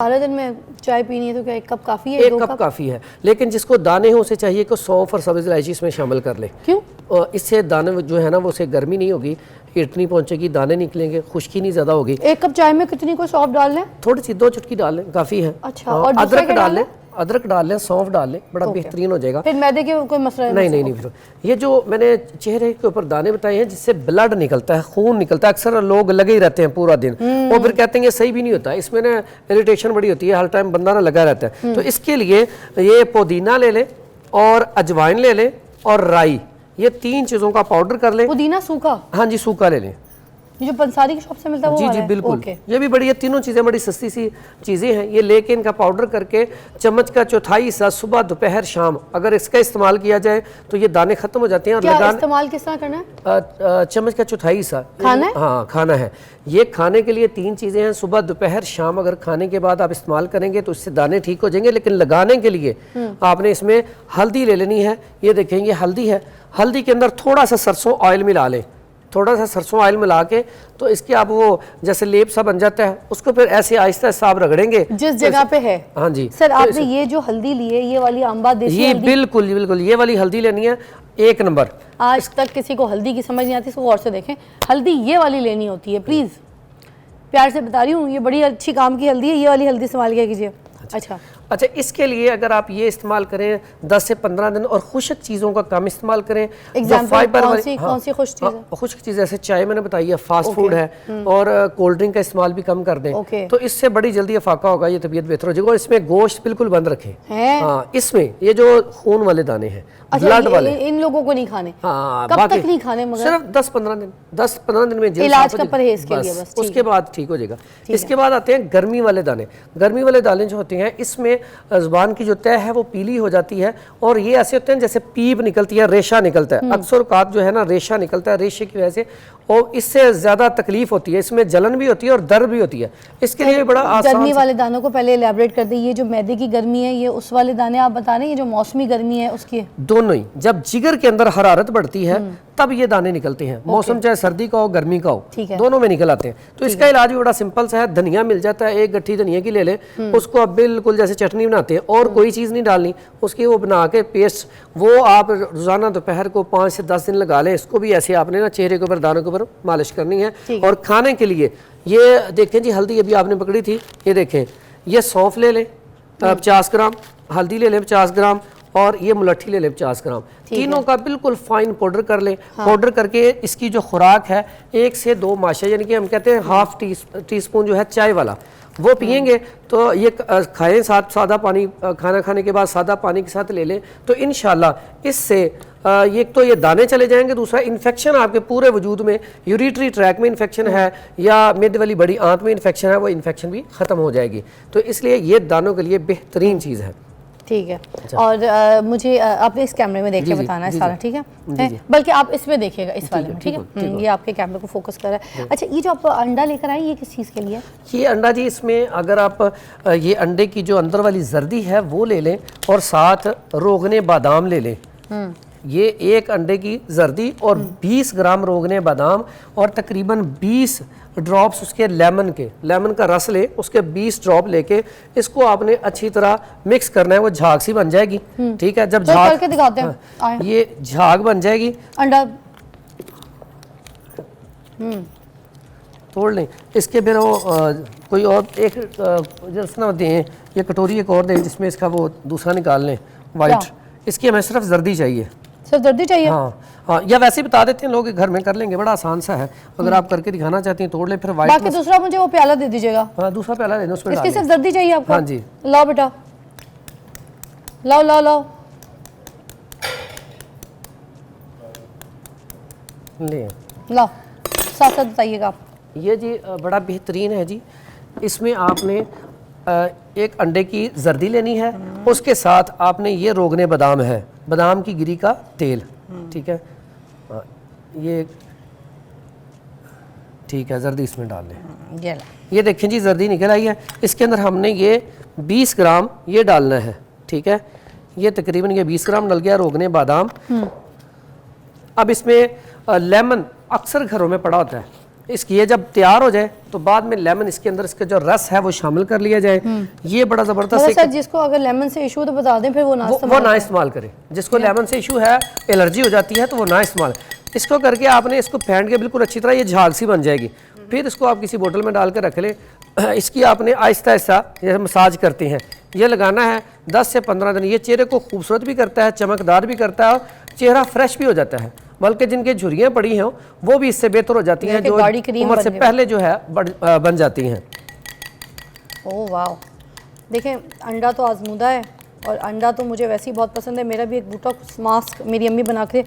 सारा दिन में चाय पीनी है तो क्या एक कप काफ़ी है? एक कप काफ़ी है, लेकिन जिसको दाने हो उसे चाहिए कि सौंफ और सब्ज़ इलायची इसमें शामिल कर ले। क्यों? इससे दाने जो है ना वो उसे गर्मी नहीं होगी, हीट नहीं पहुंचेगी, दाने निकलेंगे, खुश्की नहीं ज़्यादा होगी। एक कप चाय में कितनी को सौंफ डाल लें? थोड़ी सी 2 चुटकी डाल लें, काफ़ी है। अच्छा, और अदरक डाल लें, अदरक डाल लें, सौंफ डाल लें, बड़ा बेहतरीन हो जाएगा। फिर मैदे के कोई मसला नहीं। ये जो मैंने चेहरे के ऊपर दाने बताए हैं जिससे ब्लड निकलता है, खून निकलता है, अक्सर लोग लगे ही रहते हैं पूरा दिन, और फिर कहते हैं ये सही भी नहीं होता, इसमें ना इरिटेशन बड़ी होती है, हर टाइम बंदा ना लगा रहता है। तो इसके लिए ये पुदीना ले लें और अजवाइन ले लें और राई, ये 3 चीज़ों का पाउडर कर लें। पुदीना सूखा? हाँ जी, सूखा ले लें। ये जो पंसारी की शॉप से मिलता है वो? जी बिल्कुल। ये भी बड़ी है, तीनों चीज़ें बड़ी सस्ती सी चीज़ें हैं। ये लेके इनका पाउडर करके चम्मच का 1/4 हिस्सा सुबह दोपहर शाम अगर इसका इस्तेमाल किया जाए तो ये दाने खत्म हो जाते हैं। और क्या इस्तेमाल किस तरह करना है? चम्मच का 1/4 हिस्सा खाना है? हाँ, खाना है। ये खाने के लिए 3 चीज़ें हैं, सुबह दोपहर शाम। अगर खाने के बाद आप इस्तेमाल करेंगे तो इससे दाने ठीक हो जाएंगे, लेकिन लगाने के लिए आपने इसमें हल्दी ले लेनी है। ये देखेंगे हल्दी है, हल्दी के अंदर थोड़ा सा सरसों ऑयल मिला लें, थोड़ा सा सरसों ऑयल मिला के तो इसके आप वो जैसे लेप सा बन जाता है, उसको फिर ऐसे आहिस्ता आहिस्ता आप रगड़ेंगे जिस जगह पे है। हाँ जी सर, आपने ये जो हल्दी ली है, ये वाली अम्बा देसी ये हल्दी? बिल्कुल ये वाली हल्दी लेनी है, 1 नंबर। आज तक किसी को हल्दी की समझ नहीं आती, इसको गौर से देखें। हल्दी ये वाली लेनी होती है, प्लीज प्यार से बता रही हूँ, ये बड़ी अच्छी काम की हल्दी है, ये वाली हल्दी इस्तेमाल किया कीजिए। अच्छा, इसके लिए अगर आप ये इस्तेमाल करें 10 से 15 दिन, और खुश्क चीज़ों का कम इस्तेमाल करें। कौन सी खुश्क चीज़? जैसे चाय मैंने बताई है, फास्ट फूड है, और कोल्ड ड्रिंक का इस्तेमाल भी कम कर दें, तो इससे बड़ी जल्दी अफाका होगा, ये तबीयत बेहतर हो जाएगी। और इसमें गोश्त बिल्कुल बंद रखें। हाँ, इसमें ये जो खून वाले दाने हैं, ब्लड वाले, इन लोगों को नहीं खाने। हाँ, कब तक नहीं खाने? मगर सिर्फ 10-15 दिन में इलाज का परहेज के लिए बस, उसके बाद ठीक हो जाएगा। इसके बाद आते हैं गर्मी वाले दाने। गर्मी वाले दाने जो होते हैं, इसमें ज़ुबान की जो तह है वो पीली हो जाती है, और ये ऐसे होते हैं जैसे पीप निकलती है, रेशा निकलता है। अक्सर औकात जो है ना रेशा निकलता है, रेशे की वजह से, और इससे ज़्यादा तकलीफ होती है, इसमें जलन भी होती है और दर्द भी होती है। इसके लिए बड़ा आसान। गर्मी वाले दानों को पहले इलैबोरेट कर दें। ये जो मैदे की गर्मी है, ये उस वाले दाने आप बता रहे हैं, ये जो मौसमी गर्मी है उसकी? दोनों ही। जब जिगर के अंदर हरारत बढ़ती है तब ये दाने निकलते हैं। मौसम चाहे सर्दी का हो गर्मी का हो, दोनों में निकल आते हैं। तो इसका इलाज भी बड़ा सिंपल सा है। धनिया मिल जाता है, 1 गट्ठी धनिया की ले ले, उसको आप बिल्कुल जैसे चटनी बनाते हैं, और कोई चीज़ नहीं डालनी, उसकी वो बना के पेस्ट, वो आप रोज़ाना दोपहर को 5 से 10 दिन लगा लें। इसको भी ऐसे आपने ना चेहरे के ऊपर, दानों के ऊपर मालिश करनी है। और खाने के लिए ये देखें जी, हल्दी अभी आपने पकड़ी थी, ये देखें, ये सौंफ ले लें 50 ग्राम, हल्दी ले लें 50 ग्राम, और ये मुलट्ठी ले लें 50 ग्राम। तीनों का बिल्कुल फाइन पाउडर कर लें। पाउडर करके इसकी जो खुराक है 1 से 2 माशा, यानी कि हम कहते हैं हाफ टी स्पून जो है चाय वाला, वो पियेंगे तो ये खाएं। सादा पानी खाना खाने के बाद सादा पानी के साथ ले लें, तो इंशाल्लाह इससे एक तो ये दाने चले जाएंगे, दूसरा इन्फेक्शन आपके पूरे वजूद में, यूरिटरी ट्रैक में इन्फेक्शन है या मिड वाली बड़ी आंत में इन्फेक्शन है, वो इन्फेक्शन भी ख़त्म हो जाएगी। तो इसलिए ये दानों के लिए बेहतरीन चीज़ है। ठीक है। और मुझे आपने इस कैमरे में देख के बताना है सारा, ठीक है? बल्कि आप इसमें देखिएगा, इस वाले में, ठीक है? ये आपके कैमरे को फोकस कर रहा है। अच्छा, ये जो आप अंडा लेकर आए, ये किस चीज़ के लिए? ये अंडा जी, इसमें अगर आप ये अंडे की जो अंदर वाली जर्दी है वो ले लें, और साथ रोगने बादाम ले लें। ये 1 अंडे की जर्दी और 20 ग्राम रोगने बादाम, और तकरीबन 20 ड्रॉप्स उसके लेमन का रस ले, उसके 20 ड्रॉप लेके इसको आपने अच्छी तरह मिक्स करना है। वो झाग सी बन जाएगी, ठीक है? जब तो झाग करके दिखाते हैं। ये झाग बन जाएगी, अंडा तोड़ लें। इसके फिर वो कोई और एक जैसा दें, ये कटोरी एक और दें जिसमें इसका वो दूसरा निकाल लें, वाइट। इसकी हमें सिर्फ जर्दी चाहिए, सिर्फ जर्दी चाहिए। हाँ, या वैसे बता देते हैं लोग, घर में कर लेंगे, बड़ा आसान सा है। अगर आप करके दिखाना चाहती हैं तोड़ लें, फिर वाइट। बाकी दूसरा मुझे वो प्याला दे दीजिएगा। हाँ, दूसरा प्याला देना, उसमें इसकी सिर्फ जर्दी चाहिए आपको? हाँ जी। लाओ बेटा, लाओ लाओ लाओ, ले लाओ, साथ साथ बताइएगा आप। ये जी बड़ा बेहतरीन है जी। इसमें आपने 1 अंडे की जर्दी लेनी है, उसके साथ आपने ये रोगने बादाम है, बादाम की गिरी का तेल, ठीक है? ये ठीक है, जर्दी इसमें डाल लें। ये देखें जी, जर्दी निकल आई है। इसके अंदर हमने ये 20 ग्राम ये डालना है, ठीक है? ये तकरीबन ये 20 ग्राम डल गया रोगने बादाम। अब इसमें लेमन अक्सर घरों में पड़ा होता है, इसकी ये जब तैयार हो जाए तो बाद में लेमन इसके अंदर इसका जो रस है वो शामिल कर लिया जाए। ये बड़ा जबरदस्त जिसको अगर लेमन से इशू तो बता दें, फिर वो ना इस्तेमाल करे। जिसको लेमन से इशू है, एलर्जी हो जाती है, तो वो ना इस्तेमाल। इसको करके आपने इसको फेंट के बिल्कुल अच्छी तरह ये झाग सी बन जाएगी। फिर इसको आप किसी बोतल में डाल के रख ले। इसकी आपने आहिस्ता आहिस्ता जैसे मसाज करते हैं ये लगाना है 10 से 15 दिन। ये चेहरे को खूबसूरत भी करता है, चमकदार भी करता है और चेहरा फ्रेश भी हो जाता है। बल्कि जिनके झुर्रियाँ पड़ी हैं वो भी इससे बेहतर हो जाती हैं, जो उम्र से पहले जो है बन जाती हैं। ओह वाह, देखें अंडा तो आजमूदा है और अंडा तो मुझे वैसे ही बहुत पसंद है। मेरा भी एक बोटॉक्स मास्क मेरी अम्मी बना के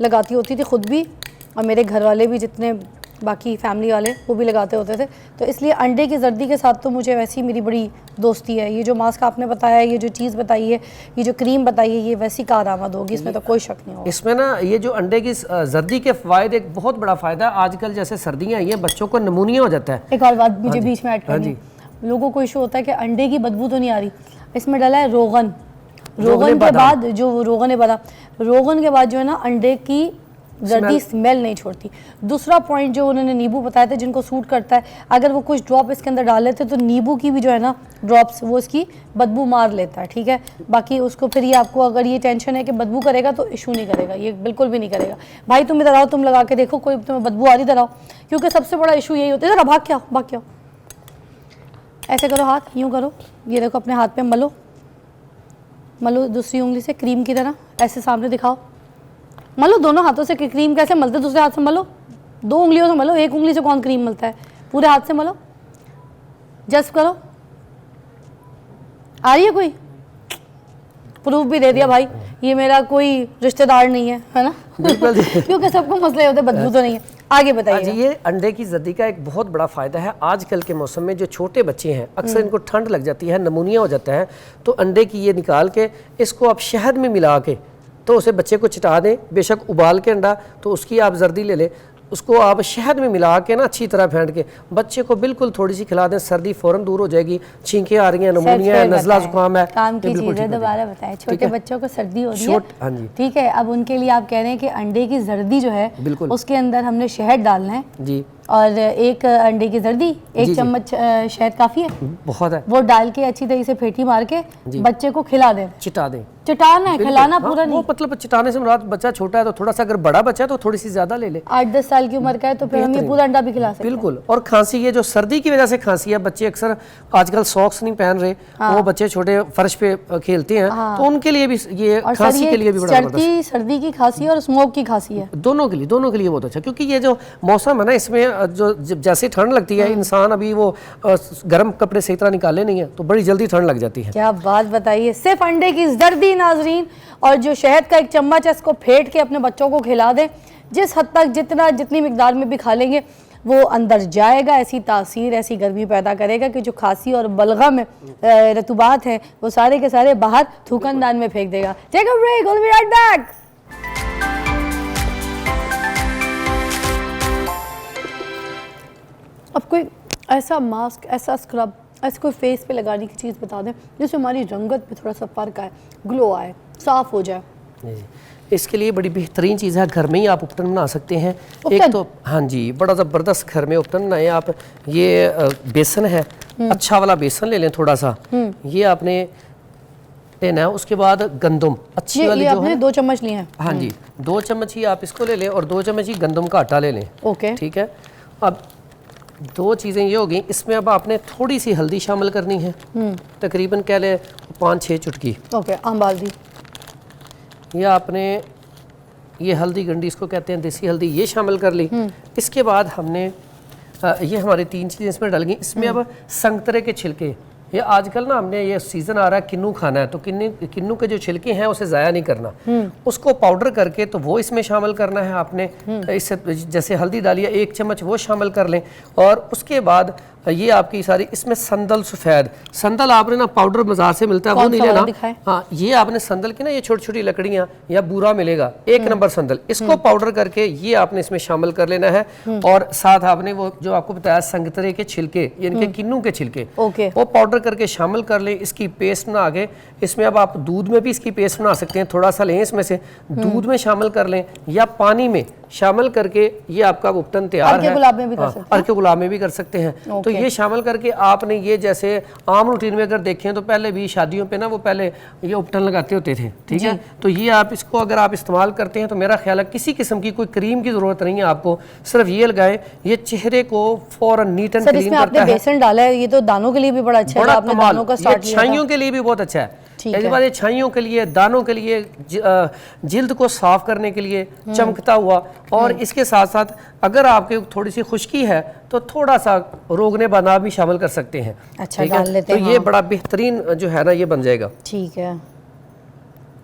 लगाती होती थी खुद भी, और मेरे घर वाले भी, जितने बाकी फैमिली वाले वो भी लगाते होते थे। तो इसलिए अंडे की जर्दी के साथ तो मुझे वैसी मेरी बड़ी दोस्ती है। ये जो मास्क आपने बताया, ये जो चीज़ बताई है, ये जो क्रीम बताई है, ये वैसी कारआमद होगी, इसमें तो कोई शक नहीं होगा। इसमें ना ये जो अंडे की जर्दी के फ़ायदे, एक बहुत बड़ा फ़ायदा, आजकल जैसे सर्दियाँ आई हैं बच्चों को नमूनिया हो जाता है। एक और बात मुझे बीच में ऐड करनी, लोगों को इशू होता है कि अंडे की बदबू तो नहीं आ रही, इसमें डाला है रोगन। रोगन के बाद जो रोगन जो है ना अंडे की जर्दी स्मेल नहीं छोड़ती। दूसरा पॉइंट जो उन्होंने नींबू बताया था जिनको सूट करता है, अगर वो कुछ ड्रॉप इसके अंदर डाल लेते तो नींबू की भी जो है ना ड्रॉप्स वो इसकी बदबू मार लेता है, ठीक है। बाकी उसको फिर ये आपको अगर ये टेंशन है कि बदबू करेगा तो इशू नहीं करेगा, ये बिल्कुल भी नहीं करेगा। भाई तुम इधर आओ, तुम लगा के देखो कोई तुम्हें बदबू आ रही, इधर आओ, क्योंकि सबसे बड़ा इशू यही होता है। इधर भाग के आओ, ऐसे करो, हाथ यूँ करो, ये देखो अपने हाथ पे मलो दूसरी उंगली से क्रीम की तरह, ऐसे सामने दिखाओ, मलो दोनों हाथों से। क्रीम कैसे मलते, दूसरे हाथ से मलो, 2 उंगलियों से मलो, एक उंगली से कौन क्रीम मलता है, पूरे हाथ से मलो, जस्ट करो। आ रही है कोई? प्रूफ भी दे दिया भाई, ये मेरा कोई रिश्तेदार नहीं है ना बिल्कुल क्योंकि सबको मसले होते, बदबू तो नहीं है। आगे बताइए। ये अंडे की जर्दी का एक बहुत बड़ा फ़ायदा है। आजकल के मौसम में जो छोटे बच्चे हैं अक्सर इनको ठंड लग जाती है, नमूनिया हो जाता है, तो अंडे की ये निकाल के इसको आप शहद में मिला के तो उसे बच्चे को चिटा दें। बेशक उबाल के अंडा, तो उसकी आप जर्दी ले लें, उसको आप शहद में मिला के ना अच्छी तरह फेंट के बच्चे को बिल्कुल थोड़ी सी खिला दें, सर्दी फ़ौरन दूर हो जाएगी। छींकें आ रही हैं, नमूनिया है, नज़ला जुकाम है, काम की चीज़ें दोबारा बताएं। छोटे बच्चों को सर्दी हो रही है, हाँ जी, ठीक है। अब उनके लिए आप कह रहे हैं कि अंडे की जर्दी जो है बिल्कुल उसके अंदर हमने शहद डालना है जी, और एक अंडे की जर्दी, 1 चम्मच शहद काफ़ी है, बहुत है। वो डाल के अच्छी तरीके से फेंटी मार के बच्चे को खिला दें, चिटा दें। चिटाना है, खिलाना पूरा नहीं। मतलब चिटाने से मुराद बच्चा छोटा है तो थोड़ा सा, अगर बड़ा बच्चा है तो थोड़ी सी ज्यादा ले ले। 8-10 साल की उम्र का है तो फिर हम ये पूरा अंडा भी खिला सकते हैं। बिल्कुल। और खांसी, ये जो सर्दी की वजह से खांसी है, बच्चे अक्सर आजकल सॉक्स नहीं पहन रहे, वो बच्चे छोटे फर्श पे खेलते हैं, तो उनके लिए भी ये खांसी के लिए भी बड़ा सर्दी की खांसी और स्मोक की खांसी है, दोनों के लिए बहुत अच्छा। क्योंकि ये जो मौसम है ना, इसमें जो जैसे ठंड लगती है, इंसान अभी वो गर्म कपड़े सही तरह निकाले नहीं है तो बड़ी जल्दी ठंड लग जाती है। क्या बात बताइए। सिर्फ अंडे की जर्दी नाजरीन और जो शहद का 1 चम्मच है, इसको फेंट के अपने बच्चों को खिला दें। जिस हद तक जितनी मिकदार में भी खा लेंगे वो अंदर जाएगा, ऐसी तासीर, ऐसी गर्मी पैदा करेगा कि जो खांसी और बलगम में रतूबात हैं वो सारे के सारे बाहर थूकनदान में फेंक देगा। Take a break, will be right back. अब कोई ऐसा मास्क, ऐसा स्क्रब, ऐसे कोई फेस पे लगाने की चीज़ बता दें जिससे हमारी रंगत पे थोड़ा सा फ़र्क आए, ग्लो आए, साफ़ हो जाए। इसके लिए बड़ी बेहतरीन चीज़ है, घर में ही आप उपटन बना सकते हैं। एक तो हाँ जी, बड़ा ज़बरदस्त घर में उपटन बनाए आप। ये बेसन है, अच्छा वाला बेसन ले लें थोड़ा सा, ये आपने लेना है। उसके बाद गंदम अच्छी वाली जो है, 2 चम्मच लिए हैं। हाँ जी, 2 चम्मच ही आप इसको ले लें और 2 चम्मच ही गंदम का आटा ले लें। ओके, ठीक है। अब 2 चीज़ें ये हो गई। इसमें अब आपने थोड़ी सी हल्दी शामिल करनी है, तकरीबन कह लें 5-6 चुटकी। ओके, आम हल्दी, ये आपने ये हल्दी गंडी इसको कहते हैं, देसी हल्दी, ये शामिल कर ली। इसके बाद हमने ये हमारी 3 चीज़ें इसमें डाल गई। इसमें अब संतरे के छिलके, ये आजकल ना हमने ये सीज़न आ रहा है किन्नू खाना है, तो किन्नू के जो छिलके हैं उसे ज़ाया नहीं करना, उसको पाउडर करके तो वो इसमें शामिल करना है आपने। इससे जैसे हल्दी डालिए 1 चम्मच वो शामिल कर लें। और उसके बाद ये आपकी सारी इसमें संदल सफ़ेद, संदल आपने ना पाउडर बाजार से मिलता है वो नहीं लेना। हाँ, ये आपने संदल की ना ये छोटी छोटी लकड़ियाँ या बूरा मिलेगा, 1 नंबर संदल, इसको पाउडर करके ये आपने इसमें शामिल कर लेना है। और साथ आपने वो जो आपको बताया संतरे के छिलके, यानी कि किन्नू के छिलके, वो पाउडर करके शामिल कर लें। इसकी पेस्ट बना के इसमें अब आप दूध में भी इसकी पेस्ट बना सकते हैं, थोड़ा सा लें इसमें से, दूध में शामिल कर लें या पानी में शामिल करके ये आपका उपटन तैयार है। अर्के गुलाब में भी कर सकते हैं। अर्के गुलाब में भी कर सकते हैं। तो ये शामिल करके आपने ये जैसे आम रूटीन में अगर देखें तो पहले भी शादियों पे ना वो पहले ये उपटन लगाते होते थे, ठीक है। तो ये आप इसको अगर आप इस्तेमाल करते हैं तो मेरा ख्याल है किसी किस्म की कोई क्रीम की जरूरत नहीं है आपको, सिर्फ ये लगाएं, ये चेहरे को फौरन नीट एंड क्लीन करता है। बेसन डाला है, ये तो दानों के लिए भी बड़ा अच्छा है, आपने दानों का स्टार्ट किया, छाइयों के लिए भी बहुत अच्छा है। एक बार ये छाइयों के लिए, दानों के लिए, जिल्द को साफ करने के लिए, चमकता हुआ। और इसके साथ साथ अगर आपके थोड़ी सी खुश्की है तो थोड़ा सा रोगने बादाम भी शामिल कर सकते हैं। अच्छा, डाल लेते हैं। तो ये बड़ा बेहतरीन जो है ना ये बन जाएगा। ठीक है,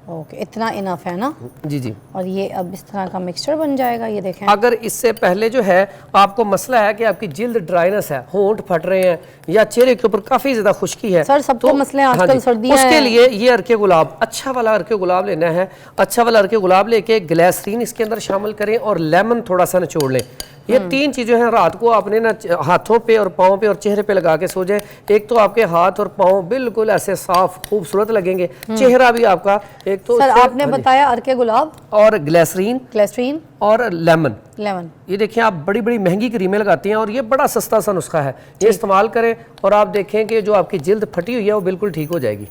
ओके, इतना इनफ है ना? जी जी। और ये अब इस तरह का मिक्सचर बन जाएगा, ये देखें। अगर इससे पहले जो है आपको मसला है कि आपकी जिल्द ड्राइनेस है, होंठ फट रहे हैं या चेहरे के ऊपर काफी ज्यादा खुश्की है, सर सबको मसले आजकल सर्दियां उसके लिए ये अर्के गुलाब, अच्छा वाला अर्के गुलाब लेना है। अच्छा वाला अर्के गुलाब लेके ग्लिसरीन इसके अंदर शामिल करें और लेमन थोड़ा सा निचोड़ लें। ये तीन चीजें हैं, रात को आपने ना हाथों पे और पाँव पे और चेहरे पे लगा के सो जाए। एक तो आपके हाथ और पाँव बिल्कुल ऐसे साफ खूबसूरत लगेंगे, चेहरा भी आपका एक तो। सर आपने बताया अर्के गुलाब और ग्लिसरीन और लेमन। ये देखिए आप बड़ी बड़ी महंगी क्रीमें लगाती हैं और ये बड़ा सस्ता सा नुस्खा है, ये इस्तेमाल करें और आप देखें कि जो आपकी जिल्द फटी हुई है वो बिल्कुल ठीक हो जाएगी।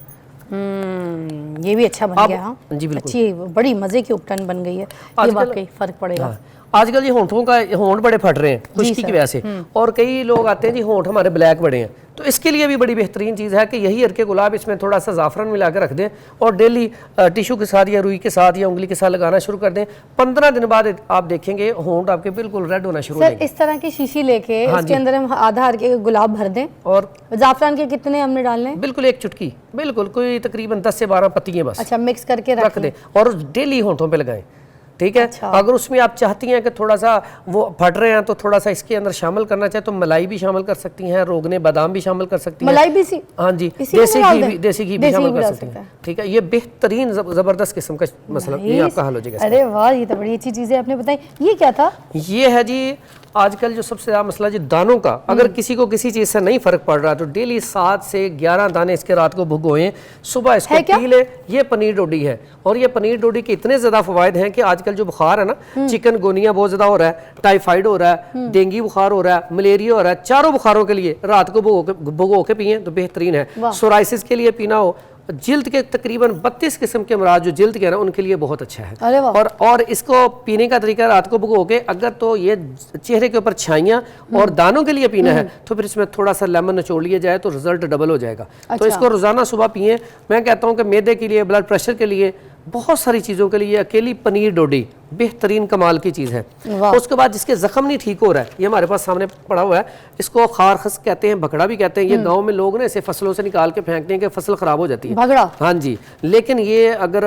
ये भी अच्छा बन गया। हाँ जी बिल्कुल, अच्छी बड़ी मजे की उपटन बन गई है, ये वाकई फर्क पड़ेगा। हाँ, आजकल ये होंठ बड़े फट रहे हैं खुश्की की वजह से, और कई लोग आते हैं जी होंठ हमारे ब्लैक बड़े हैं, तो इसके लिए भी बड़ी बेहतरीन चीज़ है कि यही अर्के गुलाब, इसमें थोड़ा सा ज़ाफ़रान मिला के रख दें और डेली टिश्यू के साथ या रुई के साथ या उंगली के साथ लगाना शुरू कर दें। 15 दिन बाद आप देखेंगे होंठ आपके बिल्कुल रेड होना शुरू हो जाएंगे। इस तरह की शीशी लेके उसके अंदर हम आधा अर्के गुलाब भर दें और ज़ाफ़रान के कितने हमने डालने हैं? बिल्कुल एक चुटकी, बिल्कुल कोई तकरीबन 10 से 12 पत्तियाँ बस। अच्छा, मिक्स करके रख दें और डेली होंठों पे लगाएं, ठीक है। अच्छा। अगर उसमें आप चाहती हैं कि थोड़ा सा वो फट रहे हैं तो थोड़ा सा इसके अंदर शामिल करना चाहे तो मलाई भी शामिल कर सकती हैं, रोगने बादाम भी शामिल कर सकती हैं, मलाई भी सी, हाँ जी, देसी घी भी शामिल कर सकती हैं, ठीक है। ये बेहतरीन जबरदस्त किस्म का मसला, ये आपका हल हो जाएगा। अरे वाह, ये तो बड़ी अच्छी चीजें आपने बताई। ये क्या था? ये है जी आजकल जो सबसे ज़्यादा मसला जी दानों का। अगर किसी को किसी चीज़ से नहीं फ़र्क पड़ रहा तो डेली 7 से 11 दाने इसके रात को भिगोएं, सुबह इसको पी ले। ये पनीर डोडी है और ये पनीर डोडी के इतने ज़्यादा फ़वाइद हैं कि आजकल जो बुखार है ना, चिकन गोनिया बहुत ज़्यादा हो रहा है, टाइफाइड हो रहा है, डेंगू बुखार हो रहा है, मलेरिया हो रहा है, चारों बुखारों के लिए रात को भिगो के पिए तो बेहतरीन है। सोराइसिस के लिए पीना हो, जिल्द के तकरीबन 32 किस्म के अमराज जो जिल्द के ना उनके लिए बहुत अच्छा है। और इसको पीने का तरीका रात को भिगो के, अगर तो ये चेहरे के ऊपर छाइयाँ और दानों के लिए पीना है तो फिर इसमें थोड़ा सा लेमन निचोड़ लिया जाए तो रिजल्ट डबल हो जाएगा। तो इसको रोजाना सुबह पिए। मैं कहता हूँ कि मैदे के लिए, ब्लड प्रेशर के लिए, बहुत सारी चीज़ों के लिए अकेली पनीर डोडी बेहतरीन कमाल की चीज़ है। उसके बाद जिसके जख्म नहीं ठीक हो रहा है, ये हमारे पास सामने पड़ा हुआ है, इसको खारखस कहते हैं, भगड़ा भी कहते हैं। ये गांव में लोग ना इसे फसलों से निकाल के फेंकते हैं कि फसल खराब हो जाती है, भगड़ा। हाँ जी, लेकिन ये अगर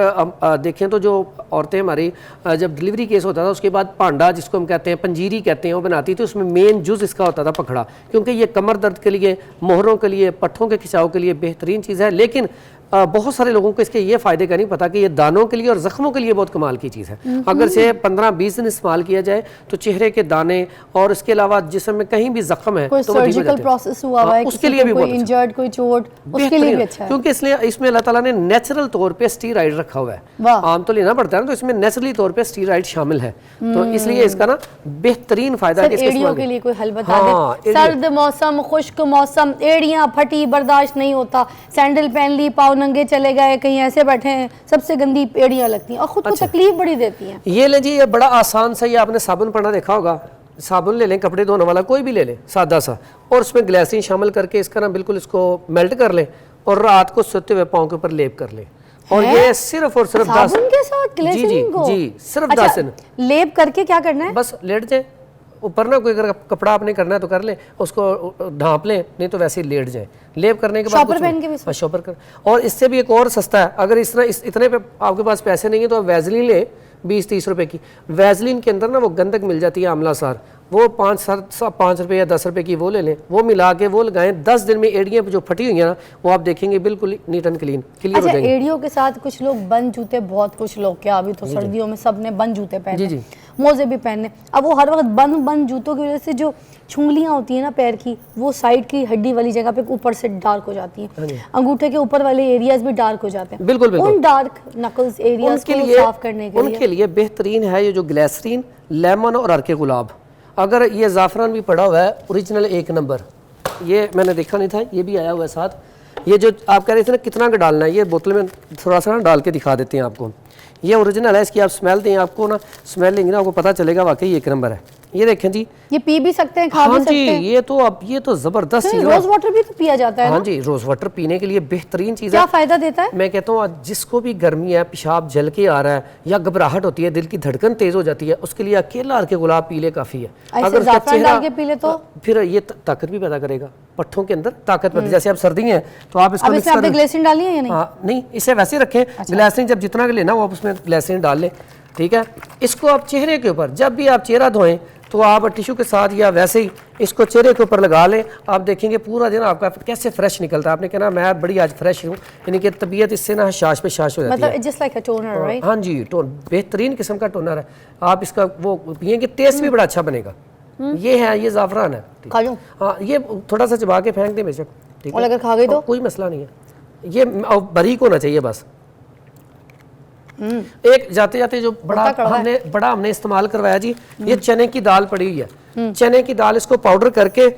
देखें तो जो औरतें हमारी जब डिलीवरी केस होता था उसके बाद पांडा जिसको हम कहते हैं, पंजीरी कहते हैं, वो बनाती थी, उसमें मेन जुज इसका होता था पखड़ा, क्योंकि ये कमर दर्द के लिए, मोहरों के लिए, पट्ठों के खिंचाव के लिए बेहतरीन चीज़ है। लेकिन बहुत सारे लोगों को इसके ये फायदे का नहीं पता कि ये दानों के लिए और जख्मों के लिए बहुत कमाल की चीज़ है। अगर से 15-20 दिन इस्तेमाल किया जाए तो चेहरे के दाने और इसके अलावा जिस्म में कहीं भी जख्म है, कोई तो सर्जिकल प्रोसेस हुआ है, उसके लिए भी बहुत इंजर्ड, कोई चोट, उसके लिए भी अच्छा है, क्योंकि इसलिए इसमें अल्लाह ताला ने नेचुरल तौर पे स्टीराइड रखा हुआ है। आम तो लेना पड़ता है ना, तो इसमें नेचुरली तौर पे स्टीराइड शामिल है, तो इसलिए इसका ना बेहतरीन फायदा है। एड़ियों के लिए कोई हल बता दें? सर्द मौसम, खुश्क मौसम, एड़ियां फटी बर्दाश्त नहीं होता, सैंडल पहन ली, पाँव नंगे चले गए, कहीं ऐसे बैठे हैं, सबसे गंदी एड़ियां लगती हैं और खुद को तकलीफ बड़ी देती हैं। ये ले जी, ये बड़ा आसान सा, ये आपने साबुन पढ़ना देखा होगा, साबुन ले लें, कपड़े धोने वाला कोई भी ले लें सादा सा, और उसमें ग्लिसरीन शामिल करके इसका ना बिल्कुल इसको मेल्ट कर लें और रात को सोते हुए पाँव के ऊपर लेप कर लें। और ये सिर्फ और सिर्फ 10 के साथ ग्लिसरीन को? जी सिर्फ 10 दिन लेप करके क्या करना है? बस लेट जाए ऊपर ना, कोई अगर कपड़ा आपने करना है तो कर लें, उसको ढांप लें, नहीं तो वैसे ही लेट जाए। लेप करने के बाद शॉपर पहन के भी शॉपर कर। और इससे भी एक और सस्ता है, अगर इतने पे आपके पास पैसे नहीं है तो आप वैजलिन ले, 20-30 रुपए की। वैजलिन के अंदर ना वो गंधक मिल जाती है, आंवला सार, वो 5 रुपए या 10 रुपए की वो ले लें, वो मिला के वो लगाएं। 10 दिन में एड़ियाँ जो फटी हुई हैं ना, वो आप देखेंगे बिल्कुल नीट एंड क्लियर हो जाएंगे। एड़ियों के साथ कुछ लोग बंद जूते, बहुत कुछ लोग, क्या अभी तो सर्दियों में सब ने बंद जूते पहने, मोजे भी पहने। अब वो हर वक्त बंद जूतों की वजह से जो छुंगलियाँ होती हैं ना पैर की, वो साइड की हड्डी वाली जगह पे ऊपर से डार्क हो जाती हैं, अंगूठे के ऊपर वाले एरियाज भी डार्क हो जाते हैं। बिल्कुल बिल्कुल। उन डार्क नकल्स एरियाज को साफ करने के लिए उनके लिए बेहतरीन है ये जो ग्लिसरीन, लेमन और अर्के गुलाब। अगर ये ज़ाफ़रान भी पड़ा हुआ है ओरिजिनल 1 नंबर, ये मैंने देखा नहीं था, ये भी आया हुआ है साथ। ये जो आप कह रहे थे ना कितना का डालना है, ये बोतल में थोड़ा सा ना डाल के दिखा देते हैं आपको। ये ओरिजिनल है, इसकी आप स्मेल दें, आपको ना स्मेल लेंगे ना आपको पता चलेगा वाकई 1 नंबर है। ये देखें जी, ये पी भी सकते हैं, खा भी सकते हैं। ये तो अब ये तो जबरदस्त चीज है। रोज वाटर भी तो पिया जाता है। हाँ जी, रोज वाटर पीने के लिए बेहतरीन चीज है। क्या फायदा देता है? मैं कहता हूँ जिसको भी गर्मी है, पेशाब जल के आ रहा है या घबराहट होती है, दिल की धड़कन तेज हो जाती है, उसके लिए अकेला अर्के गुलाब पी ले काफी है। अगर जाफरान डाल के पी ले तो फिर ये ताकत भी पैदा करेगा, पट्ठों के अंदर ताकत पैदा। जैसे अब सर्दी है तो आप इसको मिक्स कर ग्लिसरीन डाली है या नहीं? हाँ नहीं, इसे वैसे रखें। ग्लिसरीन जब जितना लेना वो आप उसमें ग्लिसरीन डाल लें, ठीक है। इसको आप चेहरे के ऊपर, जब भी आप चेहरा धोएं तो आप टिश्यू के साथ या वैसे ही इसको चेहरे के ऊपर लगा लें। आप देखेंगे पूरा दिन आपका कैसे फ्रेश निकलता है। आपने कहना मैं बड़ी आज फ्रेश हूँ, यानी कि तबीयत इससे ना शाश पे शाश हो जाती है। मतलब जस्ट लाइक अ टोनर, राइट? हाँ जी, बेहतरीन किस्म का टोनर है। आप इसका वो पिएंगे, टेस्ट भी बड़ा अच्छा बनेगा। ये है, ये ज़ाफ़रान है। खा लूं? हाँ, ये थोड़ा सा चबा के फेंक दे बेशक, ठीक है। और अगर खा गई तो कोई मसला नहीं है। ये बारीक होना चाहिए बस। एक जाते जाते जो बड़ा हमने इस्तेमाल करवाया जी, ये चने की दाल पड़ी हुई है। चने की दाल, इसको पाउडर करके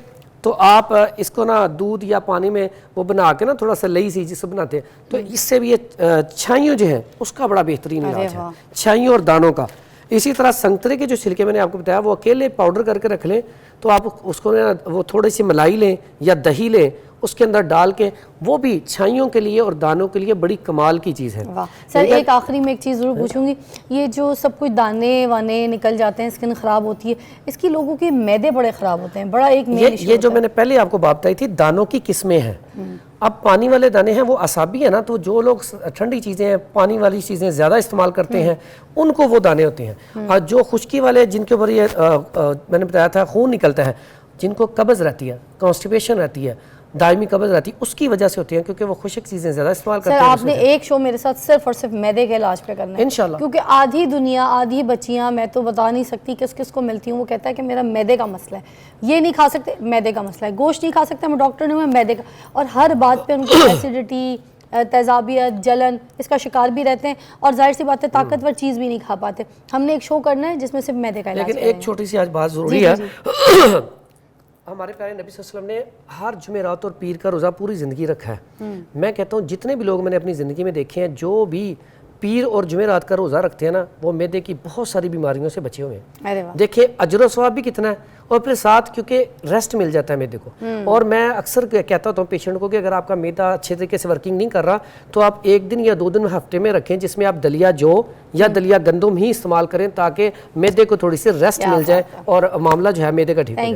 तो आप इसको ना दूध या पानी में वो बना के ना थोड़ा सा लई सी जिससे बनाते हैं, तो इससे भी ये छाइयों जो है उसका बड़ा बेहतरीन इलाज है, छाइयों और दानों का। इसी तरह संतरे के जो छिलके मैंने आपको बताया वो अकेले पाउडर करके रख लें, तो आप उसको ना वो थोड़ी सी मलाई लें या दही लें, उसके अंदर डाल के, वो भी छाइयों के लिए और दानों के लिए बड़ी कमाल की चीज़ है। सर एक आखिरी में एक चीज़ ज़रूर पूछूंगी, ये जो सब कुछ दाने वाने निकल जाते हैं, स्किन ख़राब होती है, इसकी लोगों के मैदे बड़े ख़राब होते हैं, बड़ा एक ये जो मैंने पहले आपको बात बताई थी, दानों की किस्में हैं। अब पानी वाले दाने हैं वो असाबी है ना, तो जो लोग ठंडी चीज़ें, पानी वाली चीज़ें ज़्यादा इस्तेमाल करते हैं उनको वो दाने होते हैं। और जो खुश्की वाले जिनके ऊपर ये मैंने बताया था खून निकलता है, जिनको कब्ज़ रहती है, कॉन्स्टिपेशन रहती है, दायमी कब्ज़ रहती है, उसकी वजह से होती है क्योंकि वो खुशक चीज़ें ज़्यादा इस्तेमाल करते हैं। आपने एक शो मेरे साथ सिर्फ और सिर्फ मैदे के इलाज पे करना है इंशाल्लाह, क्योंकि आधी दुनिया, आधी बच्चियां, मैं तो बता नहीं सकती किस किस को मिलती हूँ, वो कहता है कि मेरा मैदे का मसला है, ये नहीं खा सकते, मैदे का मसला है, गोश्त नहीं खा सकते, मैं डॉक्टर नहीं हूँ, मैदे का, और हर बात पे उनको एसिडिटी, तेजाबियत, जलन, इसका शिकार भी रहते हैं, और जाहिर सी बात है ताकतवर चीज़ भी नहीं खा पाते। हमने एक शो करना है जिसमें सिर्फ मैदे का इलाज। लेकिन एक छोटी सी आज बात ज़रूरी है, हमारे प्यारे नबी सल्लल्लाहु अलैहि वसल्लम ने हर जुमेरात और पीर का रोज़ा पूरी ज़िंदगी रखा है। मैं कहता हूँ जितने भी लोग मैंने अपनी ज़िंदगी में देखे हैं, जो भी पीर और जुमेरात का रोज़ा रखते हैं ना, वो मैदे की बहुत सारी बीमारियों से बचे हुए हैं। देखिए अजर सवाब भी कितना है, और फिर साथ क्योंकि रेस्ट मिल जाता है मैदे को। और मैं अक्सर कहता होता हूँ पेशेंट को कि अगर आपका मैदा अच्छे तरीके से वर्किंग नहीं कर रहा तो आप 1 दिन या 2 दिन हफ्ते में रखें जिसमें आप दलिया जौ या दलिया गंदम ही इस्तेमाल करें, ताकि मैदे को थोड़ी सी रेस्ट मिल जाए और मामला जो है मैदे का ठीक हो जाए।